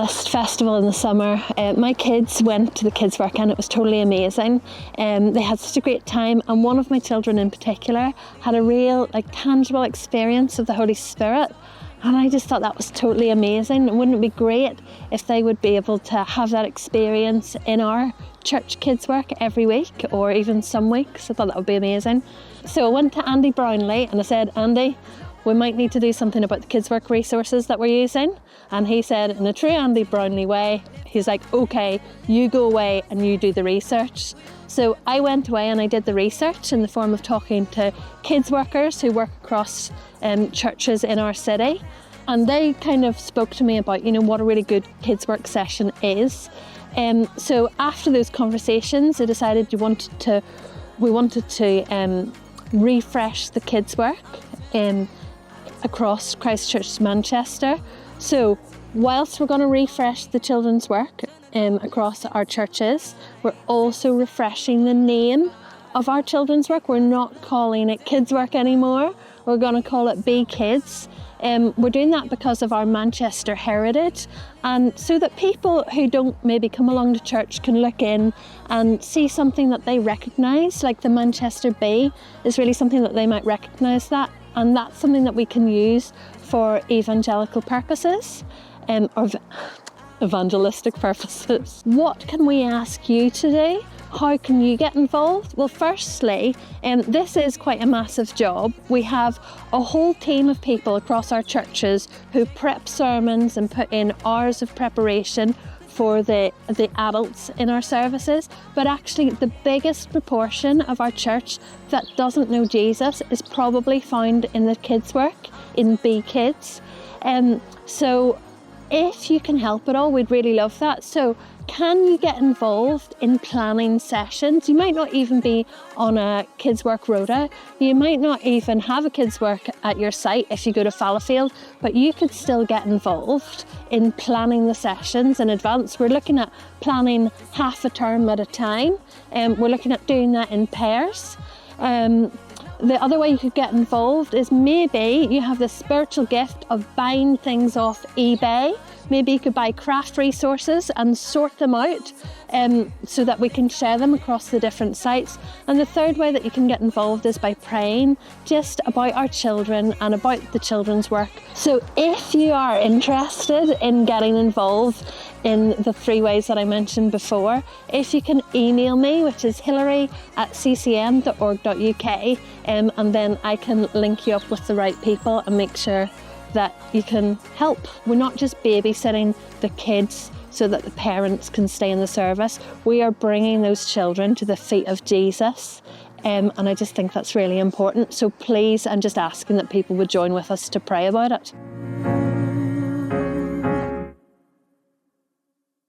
Harvest Festival in the summer. My kids went to the kidswork and it was totally amazing. They had such a great time, and one of my children in particular had a real tangible experience of the Holy Spirit, and I just thought that was totally amazing. Wouldn't it be great if they would be able to have that experience in our church kidswork every week, or even some weeks? I thought that would be amazing. So I went to Andy Brownlee and I said, Andy, we might need to do something about the kidswork resources that we're using. And he said, in a true Andy Brownlee way, he's like, okay, you go away and you do the research. So I went away and I did the research in the form of talking to kids workers who work across churches in our city. And they kind of spoke to me about, what a really good kids work session is. So after those conversations, I decided we wanted to refresh the kids work across Christchurch, Manchester. So whilst we're going to refresh the children's work across our churches, we're also refreshing the name of our children's work. We're not calling it kids work anymore. We're going to call it Be Kids. We're doing that because of our Manchester heritage, and so that people who don't maybe come along to church can look in and see something that they recognise, like the Manchester Bee is really something that they might recognise that, and that's something that we can use for evangelical purposes, or evangelistic purposes. What can we ask you to do? How can you get involved? Well, firstly, this is quite a massive job. We have a whole team of people across our churches who prep sermons and put in hours of preparation for the adults in our services. But actually, the biggest proportion of our church that doesn't know Jesus is probably found in the kids' work, in Be Kids. So if you can help at all, we'd really love that. So can you get involved in planning sessions? You might not even be on a kids work rota. You might not even have a kids work at your site if you go to Fallowfield, but you could still get involved in planning the sessions in advance. We're looking at planning half a term at a time, and we're looking at doing that in pairs. The other way you could get involved is maybe you have the spiritual gift of buying things off eBay. Maybe you could buy craft resources and sort them out so that we can share them across the different sites. And the third way that you can get involved is by praying just about our children and about the children's work. So if you are interested in getting involved in the 3 ways that I mentioned before, if you can email me, which is hilary@ccm.org.uk, and then I can link you up with the right people and make sure that you can help. We're not just babysitting the kids so that the parents can stay in the service. We are bringing those children to the feet of Jesus, and I just think that's really important. So please, I'm just asking that people would join with us to pray about it.